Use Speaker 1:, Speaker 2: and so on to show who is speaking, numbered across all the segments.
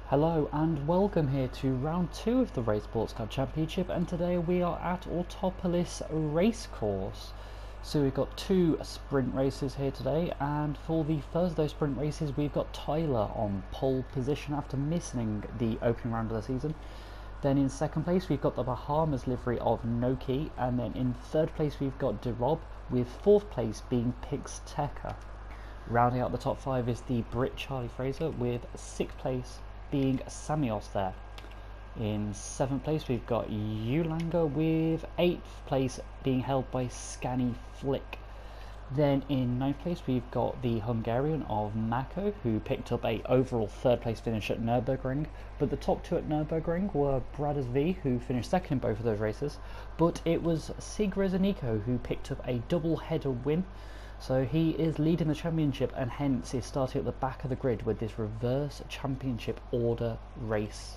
Speaker 1: Hello and welcome here to round 2 of the Rei Sportscar Championship, and today we are at Autopolis Racecourse. So we've got 2 sprint races here today, and for the first of those sprint races we've got Tyler on pole position after missing the opening round of the season. Then in second place we've got the Bahamas livery of Noki, and then in third place we've got Derob, with fourth place being Pixteca. Rounding out the top 5 is the Brit Charlie Fraser, with 6th place being Samios there. In 7th place we've got Ulanga, with 8th place being held by Scanny Flick. Then in 9th place we've got the Hungarian of Mako, who picked up a overall 3rd place finish at Nürburgring, but the top 2 at Nürburgring were Bradas V, who finished 2nd in both of those races, but it was Sigrazanico who picked up a double header win. So he is leading the championship and hence is starting at the back of the grid with this reverse championship order race.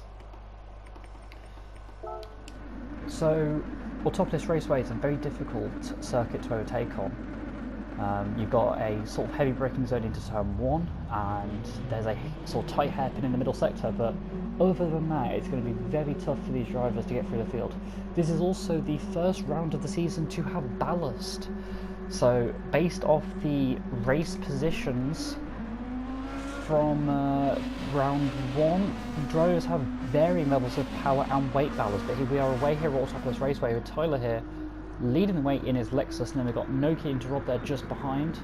Speaker 1: So Autopolis Raceway is a very difficult circuit to overtake on. You've got a sort of heavy braking zone into turn 1, and there's a sort of tight hairpin in the middle sector, but other than that it's going to be very tough for these drivers to get through the field. This is also the first round of the season to have ballast. So based off the race positions from round 1, drivers have varying levels of power and weight ballast, but here we are away here at Autopolis Raceway with Tyler here leading the way in his Lexus, and then we've got Noki and Derob there just behind.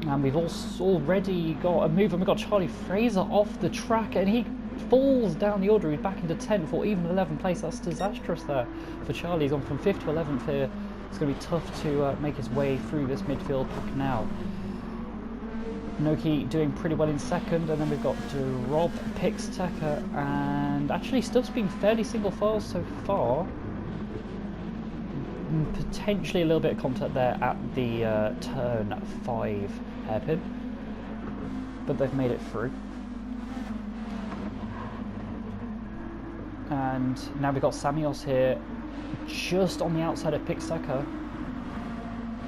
Speaker 1: And we've also already got a move, and we've got Charlie Fraser off the track, and he falls down the order. He's back into 10th or even 11th place. That's disastrous there for Charlie. He's gone from 5th to 11th here. It's going to be tough to make his way through this midfield pack now. Noki doing pretty well in 2nd, and then we've got Derob, Pixteca, and actually Stubbs being fairly single file so far. Potentially a little bit of contact there at the turn 5 hairpin, but they've made it through. And now we've got Samios here just on the outside of Pixteca,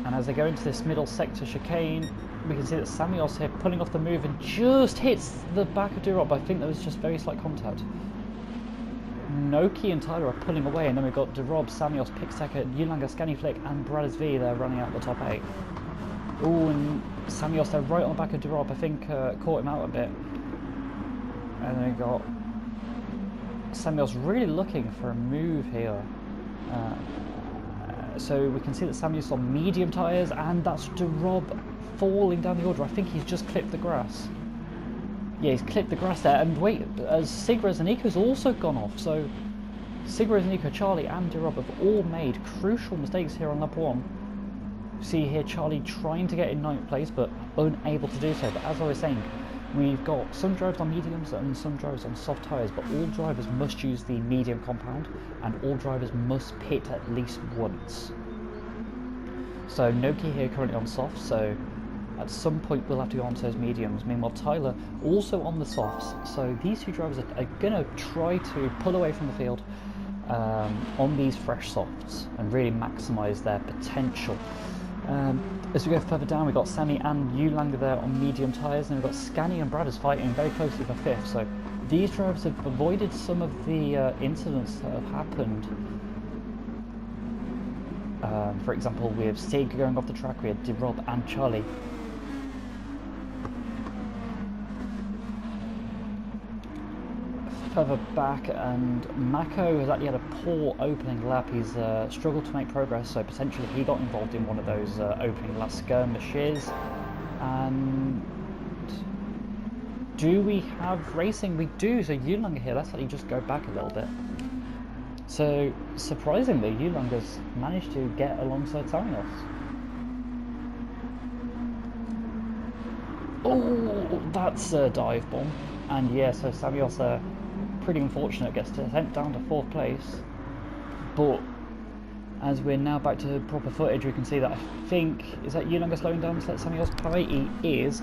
Speaker 1: and as they go into this middle sector chicane we can see that Samios here pulling off the move and just hits the back of Derob. I think there was just very slight contact. Noki and Tyler are pulling away, and then we've got Derob, Samios, Pixteca, Ulanga, Scannyflick and Bradas V there running out the top 8. Oh, and Samios there right on the back of Derob, I think caught him out a bit. And then we've got Samios really looking for a move here. So we can see that Samios on medium tyres, and that's Derob falling down the order. I think he's just clipped the grass. Yeah, he's clipped the grass there, and wait, as Sigrazanico's also gone off, so Sigrazanico, Charlie and Derob have all made crucial mistakes here on lap 1. See here Charlie trying to get in 9th place, but unable to do so. But as I was saying, we've got some drivers on mediums and some drivers on soft tyres, but all drivers must use the medium compound, and all drivers must pit at least once. So Noki here currently on soft, so at some point we'll have to go on to those mediums. Meanwhile Tyler also on the softs, so these 2 drivers are going to try to pull away from the field on these fresh softs and really maximise their potential. As we go further down we've got Sammy and Ulanga there on medium tyres, and we've got Scanny and Bradas fighting very closely for 5th, so these drivers have avoided some of the incidents that have happened. For example, we have Sig going off the track, we had Derob and Charlie. Further back, and Mako has actually had a poor opening lap. He's struggled to make progress, so potentially he got involved in one of those opening lap skirmishes. And do we have racing? We do. So Ulanga here, let's actually just go back a little bit. So surprisingly Ulanga's managed to get alongside Samios. Oh, that's a dive bomb. And yeah, so Samios pretty unfortunate, gets sent down to 4th place. But as we're now back to proper footage, we can see that I think, is that Ulanga slowing down to let Samios play? He is.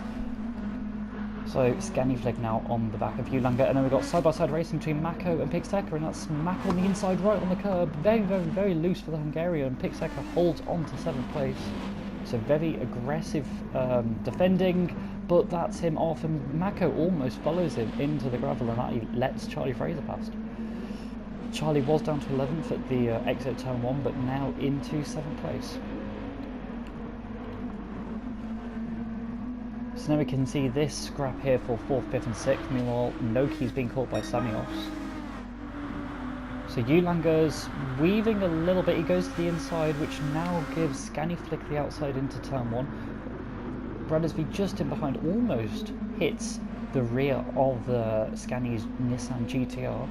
Speaker 1: So Scannyflick now on the back of Ulanga, and then we've got side-by-side racing between Mako and Pixteca, and that's Mako on the inside right on the curb, very, very, very loose for the Hungarian. Pixteca holds on to 7th place. So very aggressive defending, but that's him off, and Mako almost follows him into the gravel, and that he lets Charlie Fraser past. Charlie was down to 11th at the exit turn 1, but now into 7th place. So now we can see this scrap here for 4th, 5th and 6th. Meanwhile, Noki's being caught by Samios. So Ulanga's weaving a little bit. He goes to the inside, which now gives Scanny Flick the outside into turn 1. Brothersby just in behind, almost hits the rear of Scanny's Nissan GTR.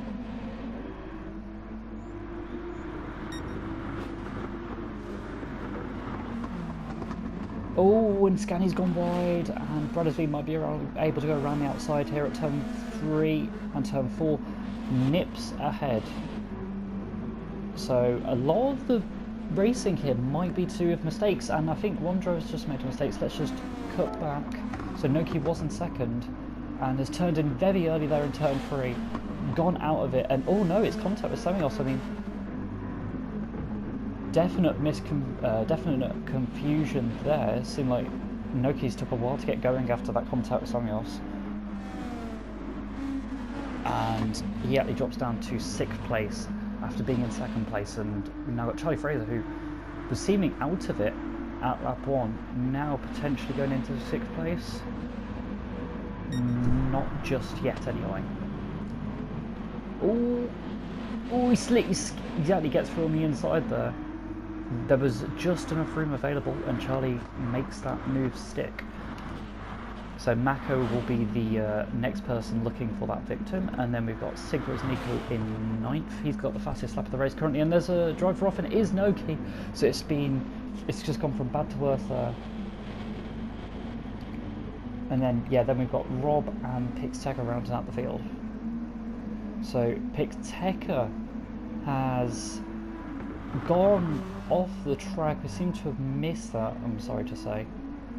Speaker 1: Oh, and Scanny's gone wide, and Brothersby might be able to go around the outside here at turn 3 and turn 4. Nips ahead. So a lot of the racing here might be to do with mistakes, and I think one driver's just made a mistake, so let's just cut back. So Noki was in 2nd and has turned in very early there in turn 3, gone out of it, and oh no, it's contact with Samios. I mean, definite confusion there. It seemed like Noki's took a while to get going after that contact with Samios. And he actually drops down to 6th place after being in 2nd place, and now got Charlie Fraser, who was seeming out of it at lap 1, now potentially going into 6th place. Not just yet anyway. Oh, he exactly gets through on the inside there. There was just enough room available, and Charlie makes that move stick. So Mako will be the next person looking for that victim, and then we've got Sigrid's Nico in 9th. He's got the fastest lap of the race currently, and there's a driver off, and it is Noki. So it's just gone from bad to worse there. And then then we've got Rob and Pixteca rounding out the field. So Pixteca has gone off the track. We seem to have missed that, I'm sorry to say.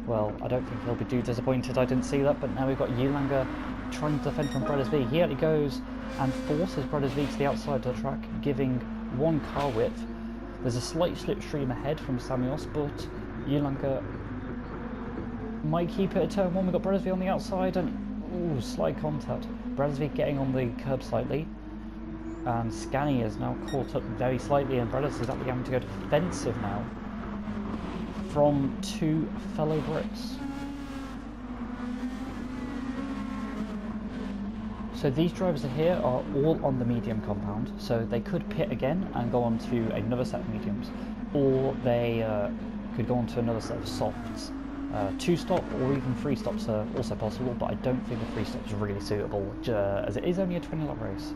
Speaker 1: Well, I don't think he'll be too disappointed I didn't see that, but now we've got Ulanga trying to defend from Brothersby. He actually goes and forces Brothersby to the outside of the track, giving 1 car width. There's a slight slipstream ahead from Samios, but Ulanga might keep it at turn 1. We've got Brothersby on the outside, and slight contact. Brothersby getting on the curb slightly, and Scanny is now caught up very slightly, and Brothers is actually having to go defensive now from 2 fellow Brits. So these drivers here are all on the medium compound, so they could pit again and go on to another set of mediums, or they could go on to another set of softs. 2-stop or even 3 stops are also possible, but I don't think a 3 stop is really suitable, as it is only a 20 lap race.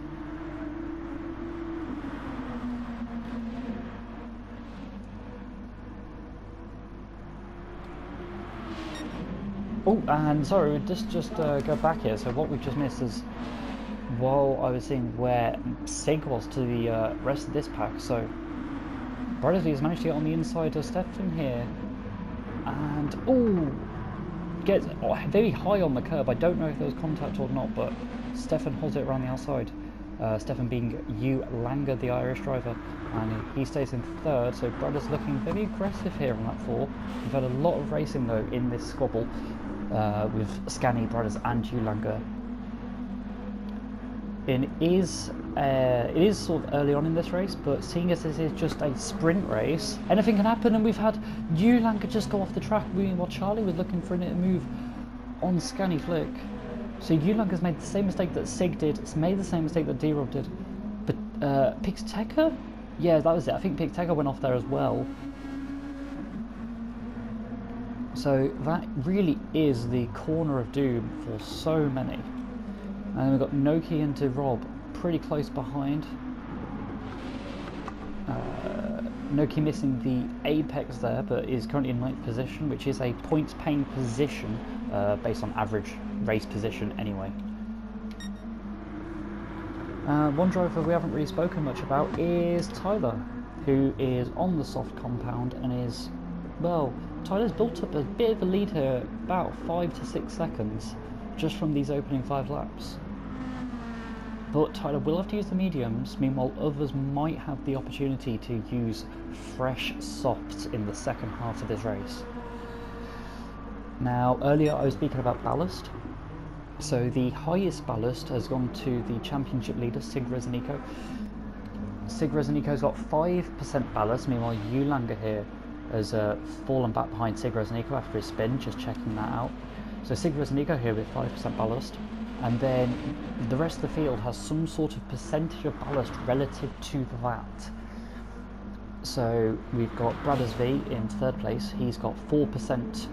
Speaker 1: Oh, and sorry, just go back here. So what we've just missed is, while I was seeing where Sig was to the rest of this pack, so Brothersby has managed to get on the inside of Stefan here, and gets very high on the curb. I don't know if there was contact or not, but Stefan holds it around the outside. Stefan being Ulanga, the Irish driver, and he stays in 3rd, so Brothers looking very aggressive here on lap 4. We've had a lot of racing though in this squabble with Scanny, Brothers and Ulanga. It is sort of early on in this race, but seeing as this is just a sprint race, anything can happen, and we've had Ulanga just go off the track while Charlie was looking for a move on Scanny Flick. So Ulanga's made the same mistake that Sig did, it's made the same mistake that D-Rob did. But Pixteca? Yeah, that was it. I think Pixteca went off there as well. So that really is the corner of doom for so many. And we've got Noki into Rob pretty close behind. Noki missing the apex there, but is currently in 9th position, which is a points paying position based on average race position anyway. One driver we haven't really spoken much about is Tyler, who is on the soft compound and is, well, Tyler's built up a bit of a lead here, about 5 to 6 seconds, just from these opening 5 laps. But Tyler will have to use the mediums, meanwhile others might have the opportunity to use fresh softs in the second half of this race. Now, earlier I was speaking about ballast. So the highest ballast has gone to the championship leader, Sig Rezenico. Sig Rezenico's got 5% ballast, meanwhile Ulanga here has fallen back behind Sig Rezenico after his spin, just checking that out. So Sig Rezenico here with 5% ballast, and then the rest of the field has some sort of percentage of ballast relative to that. So we've got Brothers V in third place, he's got 4%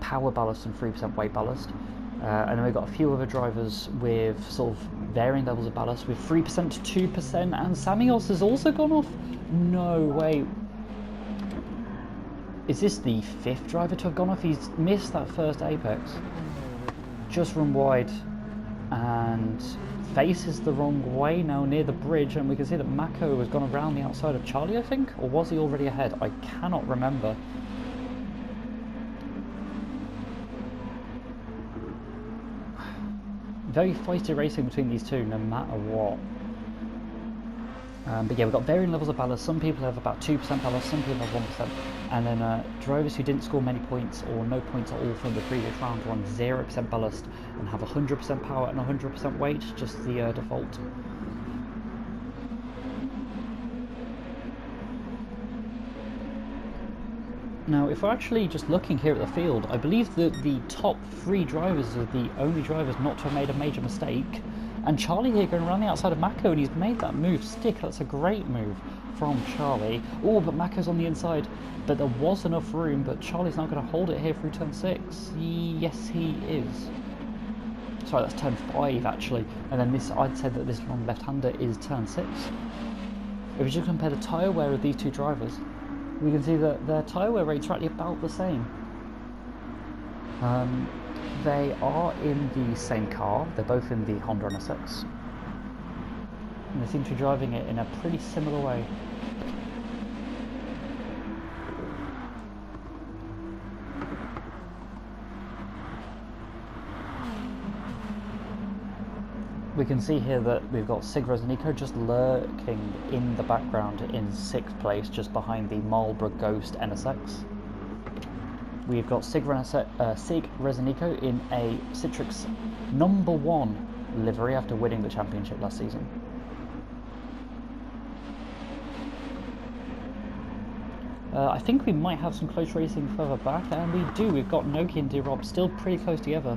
Speaker 1: power ballast and 3% weight ballast. And then we've got a few other drivers with sort of varying levels of ballast with 3% to 2%, and Samios has also gone off? No way. Is this the 5th driver to have gone off? He's missed that first apex. Just run wide and faces the wrong way now near the bridge, and we can see that Mako has gone around the outside of Charlie, I think? Or was he already ahead? I cannot remember. Very feisty racing between these two, no matter what. But yeah, we've got varying levels of ballast. Some people have about 2% ballast, some people have 1%. And then drivers who didn't score many points or no points at all from the previous round run 0% ballast and have 100% power and 100% weight, just the default. Now, if we're actually just looking here at the field, I believe that the top 3 drivers are the only drivers not to have made a major mistake. And Charlie here going around the outside of Mako, and he's made that move stick. That's a great move from Charlie. Oh, but Mako's on the inside. But there was enough room, but Charlie's not going to hold it here through turn 6. Yes, he is. Sorry, that's turn 5, actually. And then this, I'd say that this long left-hander is turn 6. If we just compare the tyre wear of these two drivers, we can see that their tyre wear rates are actually about the same. They are in the same car, they're both in the Honda NSX. And they seem to be driving it in a pretty similar way. We can see here that we've got Sig Rezenico just lurking in the background in 6th place, just behind the Marlboro Ghost NSX. We've got Sig Rezenico in a Citrix #1 livery after winning the championship last season. I think we might have some close racing further back, and we do. We've got Noki and D-Rob still pretty close together.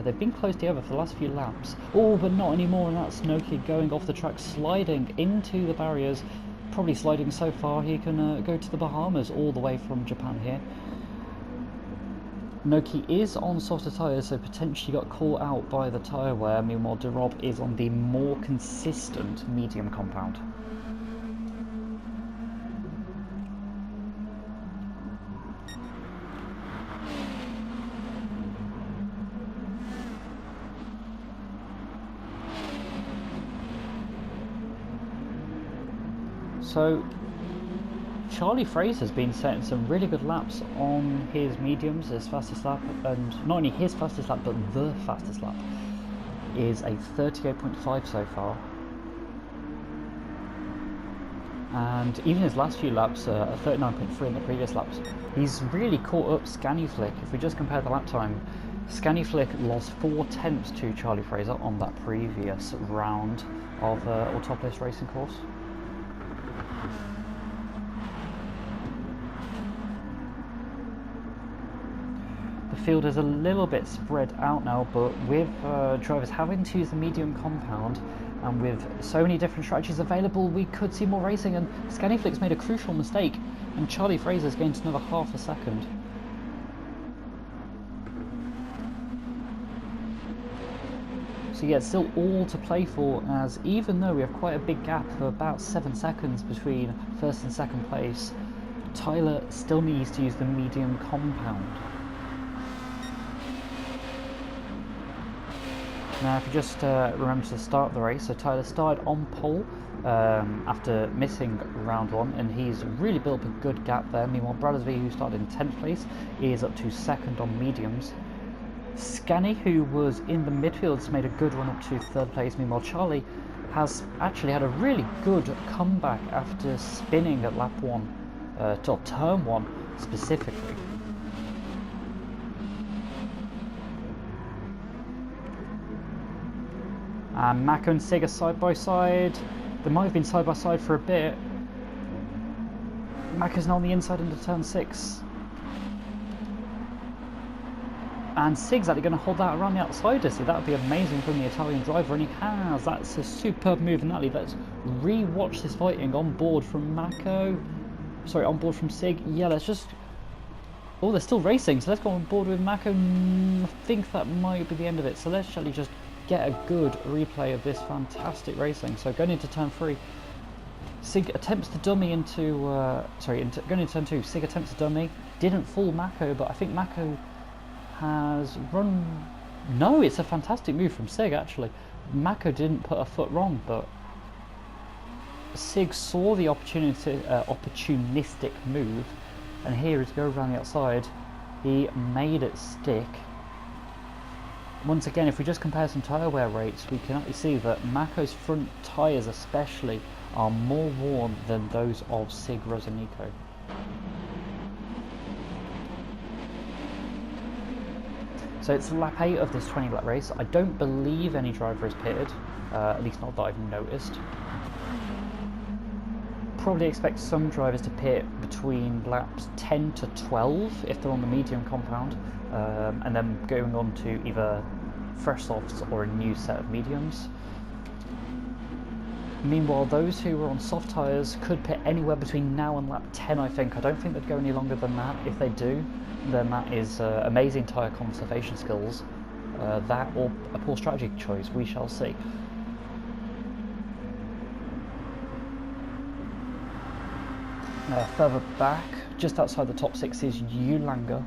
Speaker 1: They've been close together for the last few laps. Oh, but not anymore, and that's Noki going off the track, sliding into the barriers. Probably sliding so far he can go to the Bahamas all the way from Japan here. Noki is on softer tyres, so potentially got caught out by the tyre wear. Meanwhile, D-Rob is on the more consistent medium compound. So Charlie Fraser's been setting some really good laps on his mediums. His fastest lap, and not only his fastest lap, but the fastest lap, is a 38.5 so far. And even his last few laps, a 39.3 in the previous laps, he's really caught up Scanuflick. If we just compare the lap time, Scanuflick lost 4 tenths to Charlie Fraser on that previous round of Autopolis racing course. The field is a little bit spread out now, but with drivers having to use the medium compound and with so many different strategies available, we could see more racing. And Scanuflick's made a crucial mistake, and Charlie Fraser's gained another half a second. So yeah, it's still all to play for, as even though we have quite a big gap of about 7 seconds between first and second place, Tyler still needs to use the medium compound. Now, if you just remember to start the race, so Tyler started on pole after missing round 1, and he's really built up a good gap there. Meanwhile, Brothers V, who started in 10th place, is up to 2nd on mediums. Scanny, who was in the midfield, has made a good run up to 3rd place. Meanwhile, Charlie has actually had a really good comeback after spinning at lap 1, to turn 1 specifically. And Mako and Sig are side by side. They might have been side by side for a bit. Mako's now on the inside into turn 6. And Sig's actually going to hold that around the outsider, so that would be amazing from the Italian driver, and he has. That's a superb move in that lead. Let's re-watch this fighting on board from Mako. Sorry, on board from Sig. Yeah, let's just... Oh, they're still racing, so let's go on board with Mako. I think that might be the end of it, so let's actually just get a good replay of this fantastic racing. So going into turn 3, Sig attempts to dummy into... going into turn 2, Sig attempts to dummy. Didn't fool Mako, but I think Mako has run... No, it's a fantastic move from Sig, actually. Mako didn't put a foot wrong, but Sig saw the opportunistic move, and here is go around the outside. He made it stick. Once again, if we just compare some tyre wear rates, we can actually see that Mako's front tyres especially are more worn than those of Sig Rosanico. So it's lap 8 of this 20 lap race. I don't believe any driver has pitted, at least not that I've noticed. Probably expect some drivers to pit between laps 10 to 12 if they're on the medium compound, and then going on to either fresh softs or a new set of mediums. Meanwhile, those who are on soft tyres could pit anywhere between now and lap 10, I think. I don't think they'd go any longer than that. If they do, then that is amazing tyre conservation skills. That or a poor strategy choice, we shall see. Further back, just outside the top 6 is Ulanga.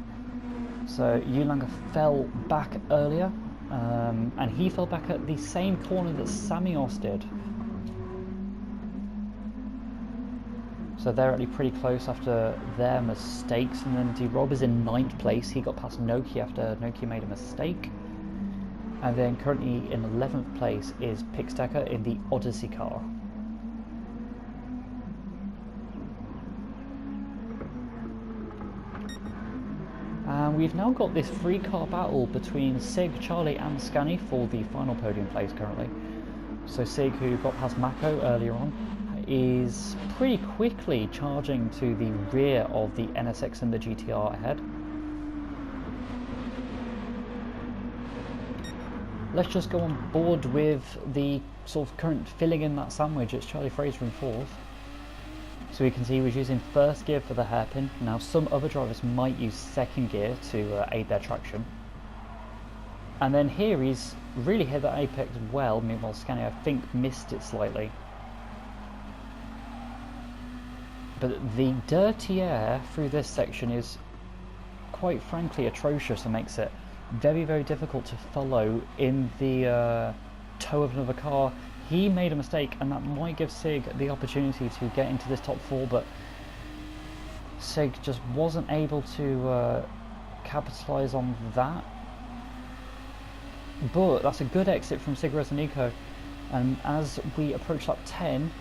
Speaker 1: So Ulanga fell back earlier, and he fell back at the same corner that Samios did. So they're actually pretty close after their mistakes, and then D-Rob is in 9th place. He got past Noki after Noki made a mistake. And then currently in 11th place is Pixdecker in the Odyssey car. And we've now got this 3-car battle between Sig, Charlie and Scanny for the final podium place currently. So Sig, who got past Mako earlier on, is pretty quickly charging to the rear of the NSX and the GTR ahead. Let's just go on board with the sort of current filling in that sandwich. It's Charlie Fraser in 4th. So we can see he was using 1st gear for the hairpin. Now some other drivers might use 2nd gear to aid their traction. And then here he's really hit that apex well, meanwhile Scanny I think missed it slightly. But the dirty air through this section is quite frankly atrocious and makes it very, very difficult to follow in the toe of another car. He made a mistake, and that might give Sig the opportunity to get into this top 4, but Sig just wasn't able to capitalise on that. But that's a good exit from Sig Rosanico, and as we approach lap 10,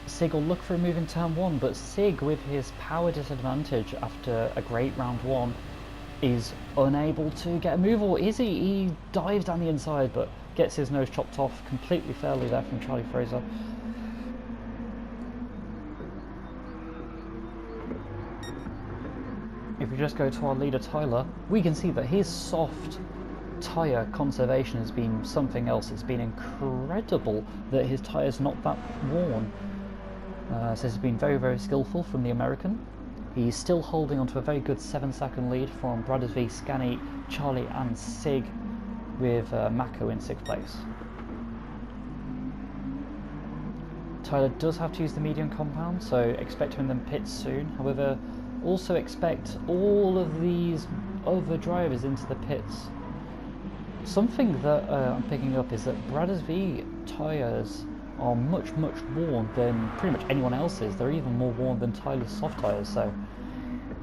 Speaker 1: Sig will look for a move in turn 1, but Sig, with his power disadvantage after a great round 1, is unable to get a move, or is he? He dives down the inside, but gets his nose chopped off completely fairly there from Charlie Fraser. If we just go to our leader Tyler, we can see that his soft tyre conservation has been something else. It's been incredible that his tyre's not that worn. So he's been very, very skillful from the American. He's still holding onto a very good 7-second lead from Brothers v, Scanny, Charlie and Sig, with Mako in 6th place. Tyler does have to use the medium compound, so expect him in the pits soon. However, also expect all of these other drivers into the pits. Something that I'm picking up is that Brothers v tyres are much, much worn than pretty much anyone else's. They're even more worn than Tyler's soft tyres, so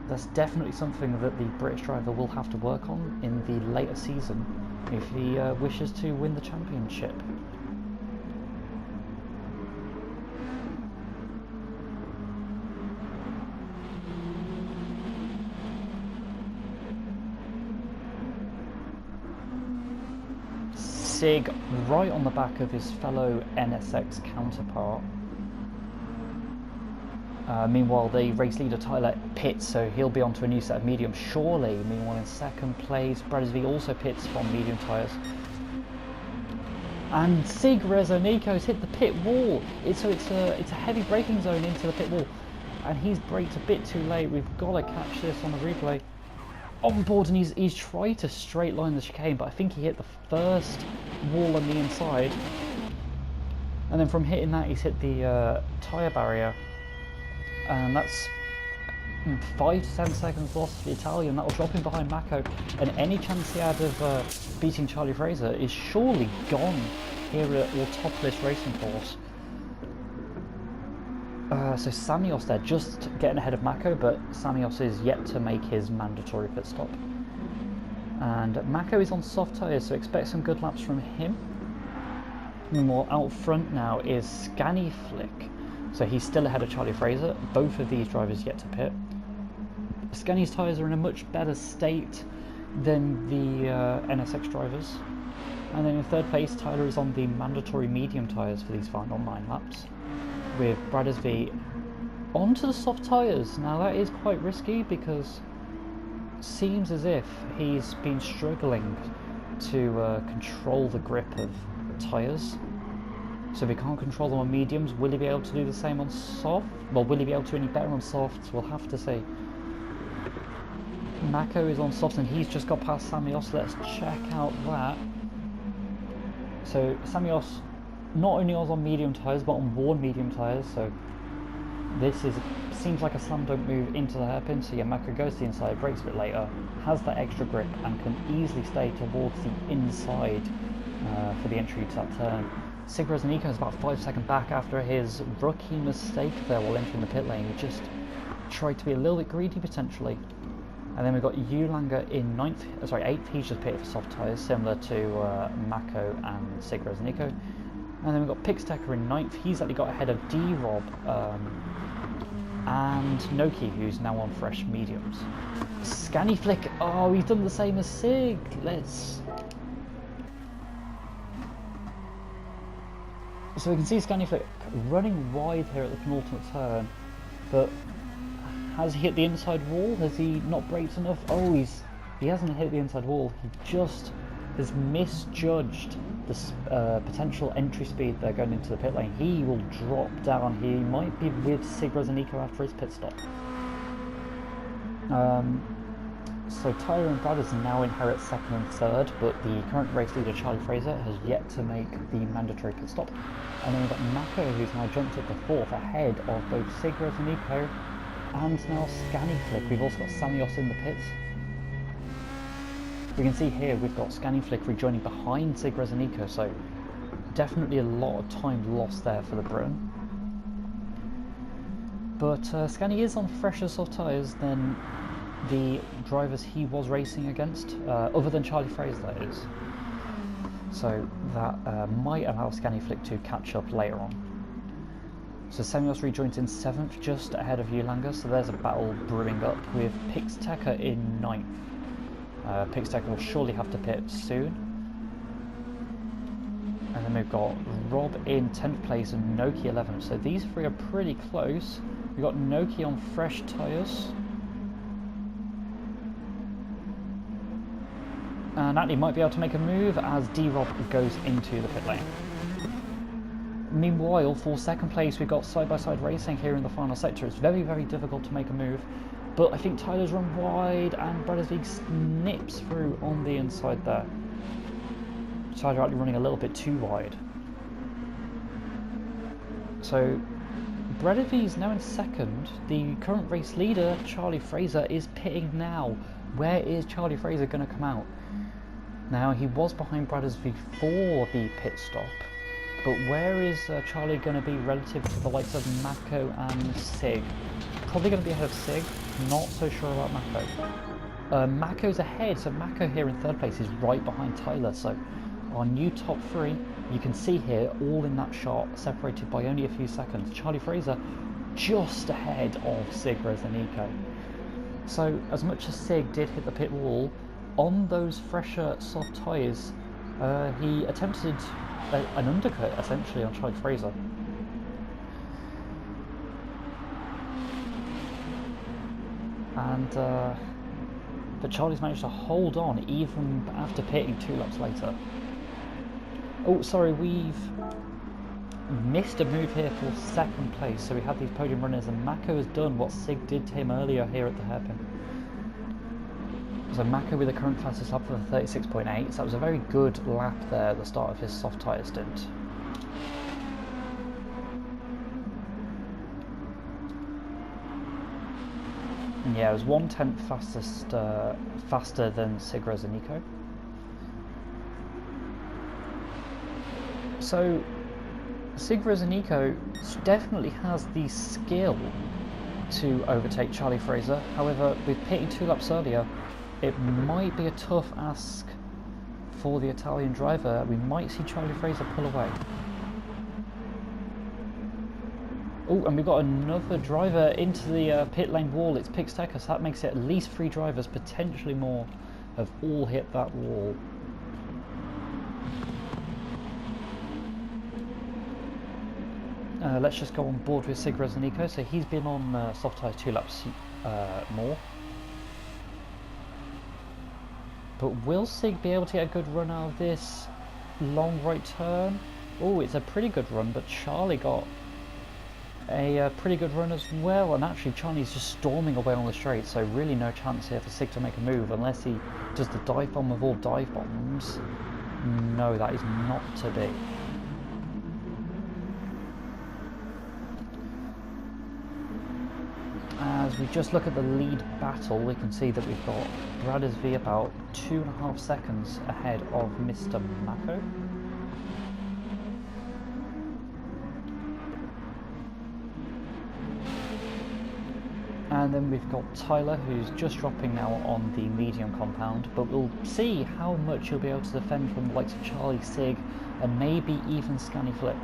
Speaker 1: that's definitely something that the British driver will have to work on in the later season if he wishes to win the championship. Sig right on the back of his fellow NSX counterpart. Meanwhile, the race leader Tyler pits, so he'll be onto a new set of mediums surely. Meanwhile, in second place, Bradesby also pits from medium tyres. And Sig Rezonico's hit the pit wall. It's a heavy braking zone into the pit wall, and he's braked a bit too late. We've got to catch this on the replay. On board, and he's tried to straight line the chicane, but I think he hit the first wall on the inside, and then from hitting that, he's hit the tyre barrier. And that's 5 to 7 seconds lost for the Italian. That will drop him behind Mako, and any chance he had of beating Charlie Fraser is surely gone here at Autopolis Racing Course. So Samios there, just getting ahead of Mako, but Samios is yet to make his mandatory pit stop. And Mako is on soft tyres, so expect some good laps from him. Meanwhile, out front now is Scanny Flick. So he's still ahead of Charlie Fraser. Both of these drivers yet to pit. Scanny's tyres are in a much better state than the NSX drivers. And then in third place, Tyler is on the mandatory medium tyres for these final 9 laps, with Bradesby onto the soft tyres. Now that is quite risky because it seems as if he's been struggling to control the grip of tyres. So if he can't control them on mediums, will he be able to do the same on soft? Well, will he be able to do any better on softs? We'll have to see. Mako is on softs and he's just got past Samios. Let's check out that. So Samios not only was on medium tyres, but on worn medium tyres. So this seems like a slam dunk move into the hairpin. So yeah, Mako goes to the inside, brakes a bit later, has that extra grip and can easily stay towards the inside for the entry to that turn. Sig Rezonico is about 5 seconds back after his rookie mistake there while entering the pit lane. He just tried to be a little bit greedy potentially. And then we've got Ulanger in 8th. He's just pitted for soft tyres, similar to Mako and Sig Rezonico. And then we've got Pixtecker in 9th. He's actually got ahead of D-Rob and Noki, who's now on fresh mediums. Scanny Flick, oh, he's done the same as Sig. So we can see Scanny Flick running wide here at the penultimate turn, but has he hit the inside wall? Has he not braked enough? Oh, he hasn't hit the inside wall. He just has misjudged the potential entry speed there going into the pit lane. He will drop down. He might be with Sig Rezonico after his pit stop. So Tyler and Brothers now inherit 2nd and 3rd, but the current race leader Charlie Fraser has yet to make the mandatory pit stop. And then we've got Mako, who's now jumped up to 4th, ahead of both Sig Rezonico and now Scanny Flick. We've also got Samios in the pits. We can see here we've got Scanny Flick rejoining behind Sig Rezonico, so definitely a lot of time lost there for the Briton. But Scanny is on fresher soft tyres than the drivers he was racing against, other than Charlie Fraser, that is. So that might allow Scanny Flick to catch up later on. So Samios rejoins in 7th, just ahead of Ulanger, so there's a battle brewing up with Pixtecker in 9th. Pixtecker will surely have to pit soon. And then we've got Rob in 10th place and Noki 11th, so these three are pretty close. We've got Noki on fresh tyres. And Atlee might be able to make a move as D-Rob goes into the pit lane. Meanwhile, for 2nd place, we've got side-by-side racing here in the final sector. It's very, very difficult to make a move, but I think Tyler's run wide and Bradesby snips through on the inside there. Tyler actually running a little bit too wide. So Bradesby's now in 2nd. The current race leader, Charlie Fraser, is pitting now. Where is Charlie Fraser going to come out? Now, he was behind Bradesby for the pit stop, but where is Charlie going to be relative to the likes of Mako and Sig? Probably going to be ahead of Sig, not so sure about Mako. Mako's ahead, so Mako here in 3rd place is right behind Tyler, so our new top 3, you can see here, all in that shot, separated by only a few seconds. Charlie Fraser just ahead of Sig Rezonico. So, as much as Sig did hit the pit wall, on those fresher soft tyres, He attempted an undercut essentially on Charlie Fraser. And but Charlie's managed to hold on even after pitting 2 laps later. Oh, sorry, we've missed a move here for 2nd place. So we had these podium runners, and Mako has done what Sig did to him earlier here at the hairpin. So Mako with the current fastest lap for the 36.8, so that was a very good lap there at the start of his soft tyre stint. And yeah, it was 1/10 faster than Sig Nico. So Sig Nico definitely has the skill to overtake Charlie Fraser. However, with pitting 2 laps earlier, it might be a tough ask for the Italian driver. We might see Charlie Fraser pull away. Oh, and we've got another driver into the pit lane wall. It's Pixteca, so that makes it at least 3 drivers, potentially more, have all hit that wall. Let's just go on board with Sig Nico. So he's been on soft tyres 2 laps more. But will Sig be able to get a good run out of this long right turn? Oh, it's a pretty good run, but Charlie got a pretty good run as well. And actually Charlie's just storming away on the straight, so really no chance here for Sig to make a move unless he does the dive bomb of all dive bombs. No, that is not to be. As we just look at the lead battle, we can see that we've got Brothers V about 2.5 seconds ahead of Mr. Mako. And then we've got Tyler, who's just dropping now on the medium compound, but we'll see how much he'll be able to defend from the likes of Charlie, Sig, and maybe even Scanny Flick.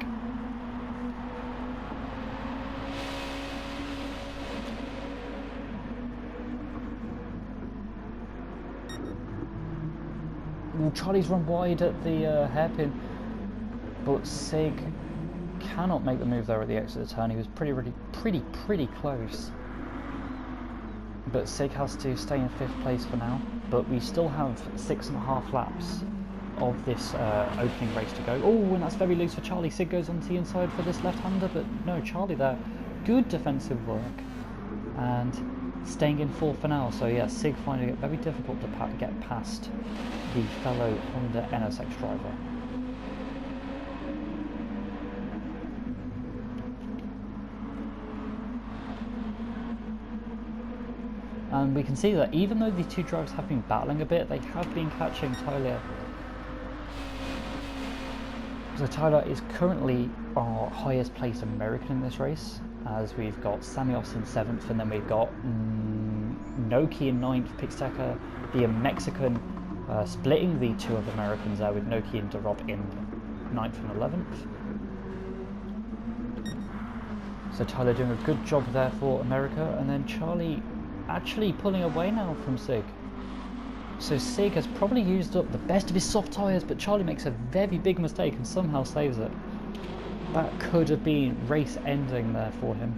Speaker 1: Well, Charlie's run wide at the hairpin, but Sig cannot make the move there at the exit of the turn. He was pretty close. But Sig has to stay in 5th place for now. But we still have 6.5 laps of this opening race to go. Oh, and that's very loose for Charlie. Sig goes onto the inside for this left-hander, but no, Charlie there. Good defensive work. And staying in 4th for now. So yeah, Sig finding it very difficult to get past the fellow Honda NSX driver. And we can see that even though the 2 drivers have been battling a bit, they have been catching Tyler. So Tyler is currently our highest placed American in this race, as we've got Samios in 7th, and then we've got Noki in 9th, Pixteca, the Mexican, splitting the 2 of the Americans there with Noki and Derop in 9th and 11th. So Tyler doing a good job there for America, and then Charlie actually pulling away now from Sig. So Sig has probably used up the best of his soft tyres, but Charlie makes a very big mistake and somehow saves it. That could have been race ending there for him.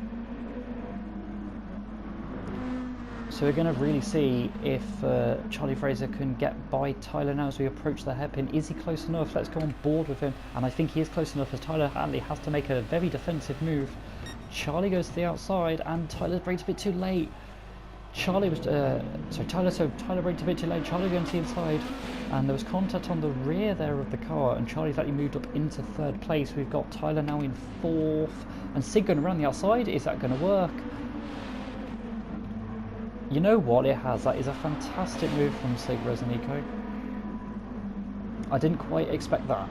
Speaker 1: So we're going to really see if Charlie Fraser can get by Tyler now as we approach the hairpin. Is he close enough? Let's go on board with him. And I think he is close enough, as Tyler Hadley has to make a very defensive move. Charlie goes to the outside and Tyler braked a bit too late. Tyler braked a bit too late. Charlie going to the inside, and there was contact on the rear there of the car, and Charlie's actually moved up into 3rd place. We've got Tyler now in 4th, and Sig going around the outside. Is that going to work? You know what, it has. That is a fantastic move from Sig Nico. I didn't quite expect that.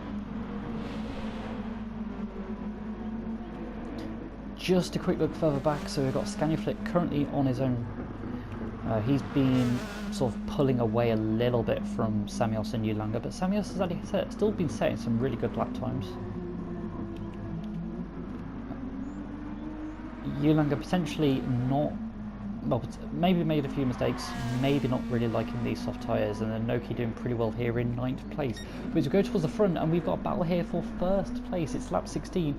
Speaker 1: Just a quick look further back, so we've got Scanuflick currently on his own. He's been sort of pulling away a little bit from Samios and Ulanga, but Samios has actually still been setting some really good lap times. Ulanga potentially not well, maybe made a few mistakes, maybe not really liking these soft tyres, and then Noki doing pretty well here in 9th place. But as we go towards the front, and we've got a battle here for 1st place, it's lap 16,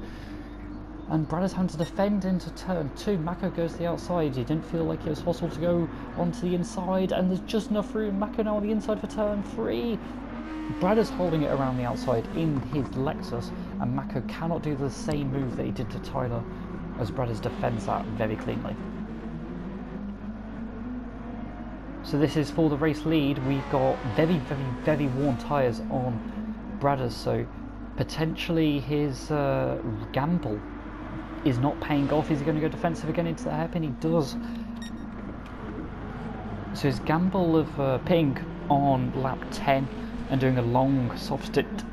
Speaker 1: and Brad is having to defend into turn 2. Mako goes to the outside. He didn't feel like it was possible to go onto the inside, and there's just enough room. Mako now on the inside for turn 3. Brad is holding it around the outside in his Lexus, and Mako cannot do the same move that he did to Tyler, as Brad defends that very cleanly. So this is for the race lead. We've got very worn tyres on Bradders, so potentially his gamble is not paying off. Is he going to go defensive again into the hairpin? He does. So his gamble of pitting on lap 10 and doing a long soft stint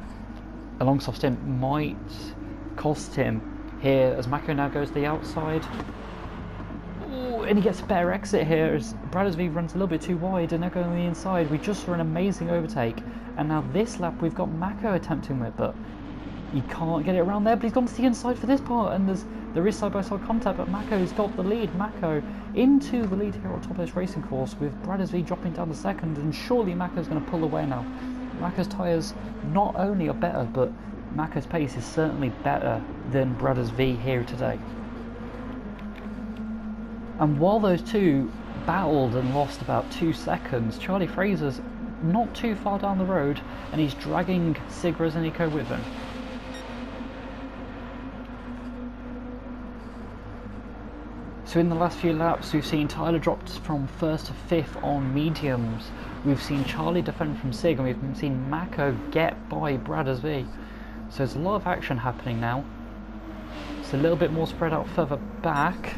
Speaker 1: might cost him here, as Mako now goes to the outside. Ooh, and he gets a better exit here as Bradders runs a little bit too wide, and now going on the inside. We just saw an amazing overtake, and now this lap we've got Mako attempting it, but he can't get it around there. But he's gone to the inside for this part, and there is side-by-side contact, but Mako's got the lead. Mako into the lead here on Autopolis racing course, with Bradders dropping down the second, and surely Mako's going to pull away now. Mako's tyres not only are better, but Mako's pace is certainly better than Bradders here today. And while those two battled and lost about 2 seconds, Charlie Fraser's not too far down the road, and he's dragging Sig Rosenico with him. So in the last few laps, we've seen Tyler dropped from 1st to 5th on mediums. We've seen Charlie defend from Sig, and we've seen Mako get by Bradders. So there's a lot of action happening now. It's a little bit more spread out further back.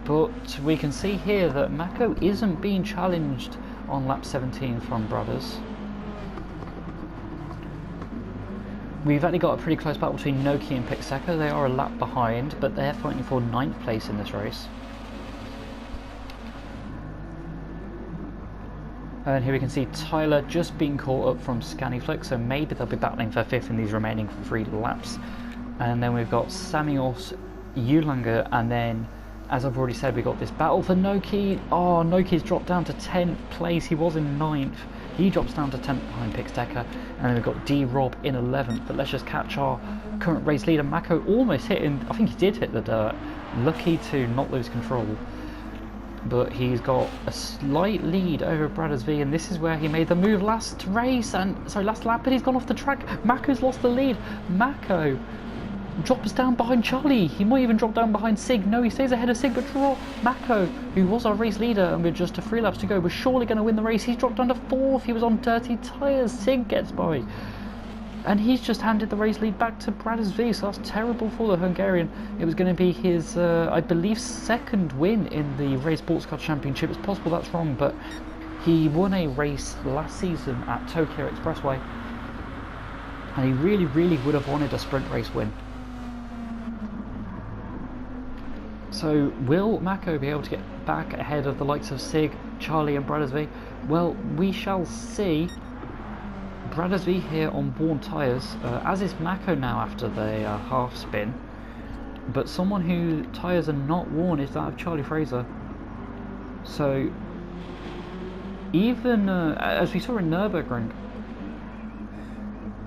Speaker 1: But we can see here that Mako isn't being challenged on lap 17 from Bradders. We've actually got a pretty close battle between Noki and Pixeca. They are a lap behind, but they're fighting for 9th place in this race. And here we can see Tyler just being caught up from Scaniflix, so maybe they'll be battling for 5th in these remaining 3 laps. And then we've got Samios, Ulanger, and then, as I've already said, we got this battle for Noki. Oh, Noki's dropped down to 10th place. He was in 9th. He drops down to 10th behind Pixteca, and then we've got D-Rob in 11th. But let's just catch our current race leader. Mako almost hit him. I think he did hit the dirt. Lucky to not lose control. But he's got a slight lead over Bradders, and this is where he made the move last race, last lap, but he's gone off the track. Mako's lost the lead. Mako drops down behind Charlie. He might even drop down behind Sig. No, he stays ahead of Sig, but Mako, who was our race leader and with just 3 laps to go, was surely going to win the race. He's dropped down to 4th. He was on dirty tyres. Sig gets by, and he's just handed the race lead back to Bradders, so that's terrible for the Hungarian. It was going to be his, I believe, 2nd win in the Rei Sportscar Championship. It's possible that's wrong, but he won a race last season at Tokyo Expressway, and he really would have wanted a sprint race win. So will Mako be able to get back ahead of the likes of Sig, Charlie and Bradders? Well, we shall see. Bradders here on worn tyres, as is Mako now after the half spin. But someone whose tyres are not worn is that of Charlie Fraser. So even as we saw in Nürburgring,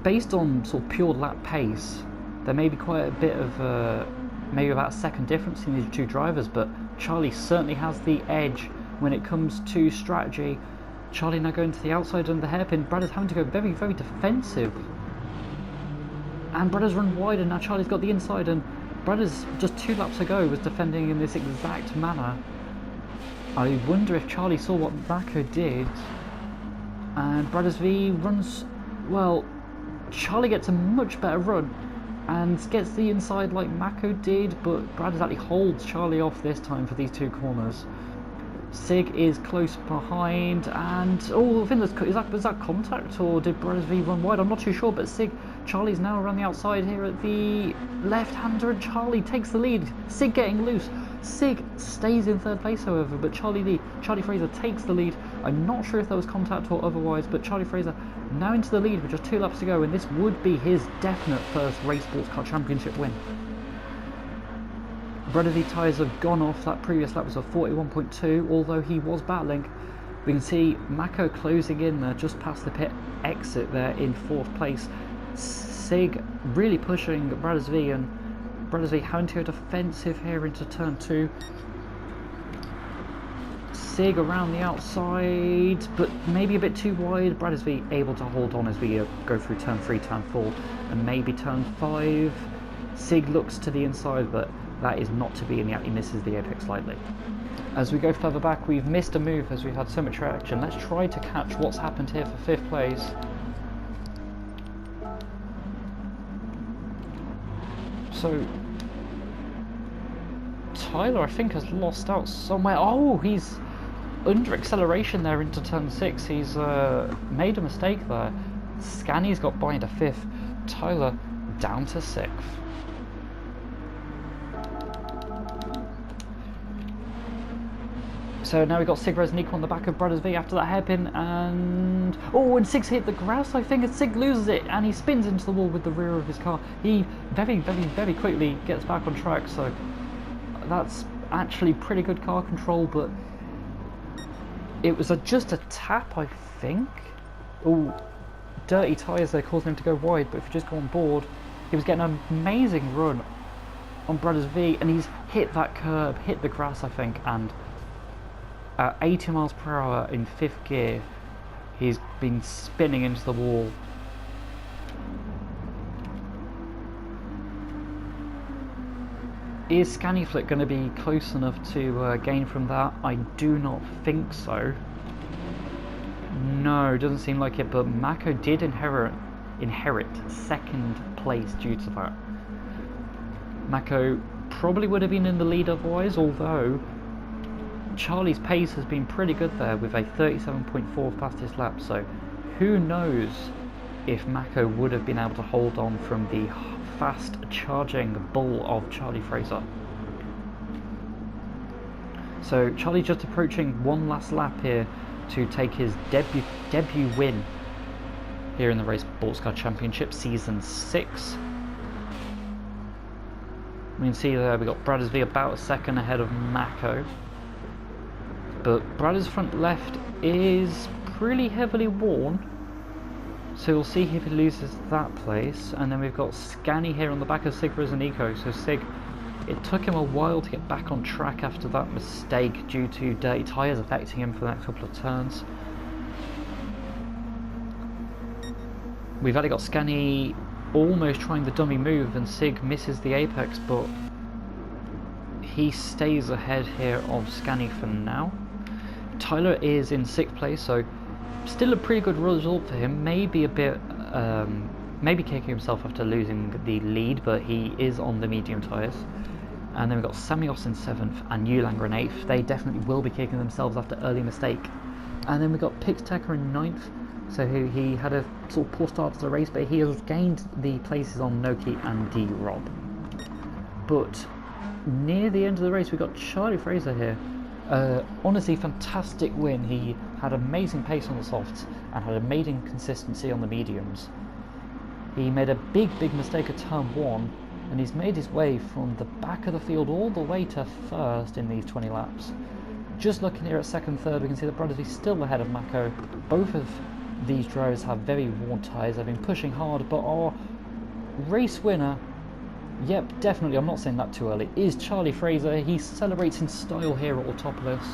Speaker 1: based on sort of pure lap pace, there may be quite a bit of maybe about a second difference in these 2 drivers, but Charlie certainly has the edge when it comes to strategy. Charlie now going to the outside under the hairpin. Bradders having to go very defensive, and Bradders run wide, and now Charlie's got the inside, and Bradders just 2 laps ago was defending in this exact manner. I wonder if Charlie saw what Mako did, and Bradders runs, well, Charlie gets a much better run and gets the inside like Mako did, but Bradders actually holds Charlie off this time for these 2 corners. Sig is close behind, and I think was that contact, or did Bradders run wide? I'm not too sure, but Charlie's now around the outside here at the left-hander, and Charlie takes the lead. Sig getting loose. Sig stays in 3rd place, however, but Charlie Fraser takes the lead. I'm not sure if there was contact or otherwise, but Charlie Fraser now into the lead with just 2 laps to go, and this would be his definite first Rei Sportscar Championship win. Brotherly tyres have gone off. That previous lap was a 41.2, although he was battling. We can see Mako closing in there just past the pit exit there in 4th place. Sig really pushing Brothers V, and Brothers V having to go defensive here into turn 2. Sig around the outside, but maybe a bit too wide. Brothers V able to hold on as we go through turn 3, turn 4, and maybe turn 5. Sig looks to the inside, but that is not to be, and he misses the apex slightly. As we go further back, we've missed a move as we've had so much traction. Let's try to catch what's happened here for 5th place. So Tyler, I think, has lost out somewhere. Oh, he's under acceleration there into turn 6. He's made a mistake there. Scanny's got by into 5th. Tyler down to 6th. So now we've got Sig Res Nico on the back of Brothers V after that hairpin, and and Sig's hit the grass, I think, and Sig loses it, and he spins into the wall with the rear of his car. He very quickly gets back on track, so that's actually pretty good car control, but it was just a tap, I think. Oh, dirty tyres there causing him to go wide, but if you just go on board, he was getting an amazing run on Brothers V, and he's hit that curb, hit the grass, I think, and at 80 miles per hour in 5th gear, he's been spinning into the wall. Is Scannyflick going to be close enough to gain from that? I do not think so. No, doesn't seem like it, but Mako did inherit 2nd place due to that. Mako probably would have been in the lead otherwise, although Charlie's pace has been pretty good there with a 37.4 fastest lap, so who knows if Mako would have been able to hold on from the fast charging bull of Charlie Fraser. So Charlie just approaching one last lap here to take his debut win here in the Rei Sportscar Championship Season 6. We can see there we got Brothers V about a second ahead of Mako. But Brothers front left is pretty heavily worn, so we'll see if he loses that place. And then we've got Scanny here on the back of Sig Res and Eco. So Sig, it took him a while to get back on track after that mistake due to dirty tyres affecting him for the next couple of turns. We've already got Scanny almost trying the dummy move, and Sig misses the apex, but he stays ahead here of Scanny for now. Tyler is in 6th place, so still a pretty good result for him. Maybe a bit, maybe kicking himself after losing the lead, but he is on the medium tyres. And then we've got Samios in 7th and Ulanger in 8th. They definitely will be kicking themselves after early mistake. And then we've got Pixtecker in 9th. So he had a sort of poor start to the race, but he has gained the places on Noki and D-Rob. But near the end of the race, we've got Charlie Fraser here. Honestly, fantastic win. He had amazing pace on the softs and had amazing consistency on the mediums. He made a big mistake at turn 1, and he's made his way from the back of the field all the way to 1st in these 20 laps. Just looking here at 2nd, 3rd, we can see that Brothers is still ahead of Mako. Both of these drivers have very worn tyres. They've been pushing hard, but our race winner, yep, definitely, I'm not saying that too early, is Charlie Fraser. He celebrates in style here at Autopolis.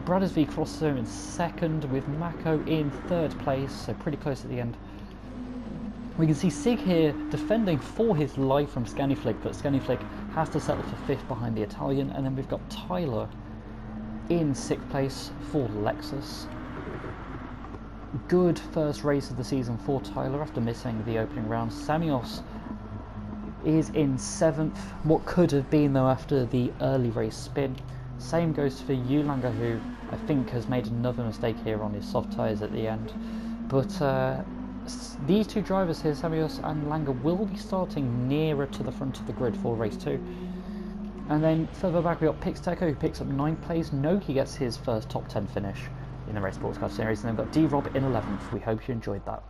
Speaker 1: Brothers V crosses him in 2nd with Mako in 3rd place, so pretty close at the end. We can see Sig here defending for his life from Scannyflick, but Scannyflick has to settle for 5th behind the Italian. And then we've got Tyler in 6th place for Lexus. Good first race of the season for Tyler after missing the opening round. Samios is in 7th, what could have been though after the early race spin. Same goes for Ulanger, who I think has made another mistake here on his soft tyres at the end. But these two drivers here, Samios and Langer, will be starting nearer to the front of the grid for race 2. And then further back we got Pixtecker, who picks up 9th place. Noki gets his first top 10 finish in the Rei Sportscar series, and then we've got D-Rob in 11th. We hope you enjoyed that.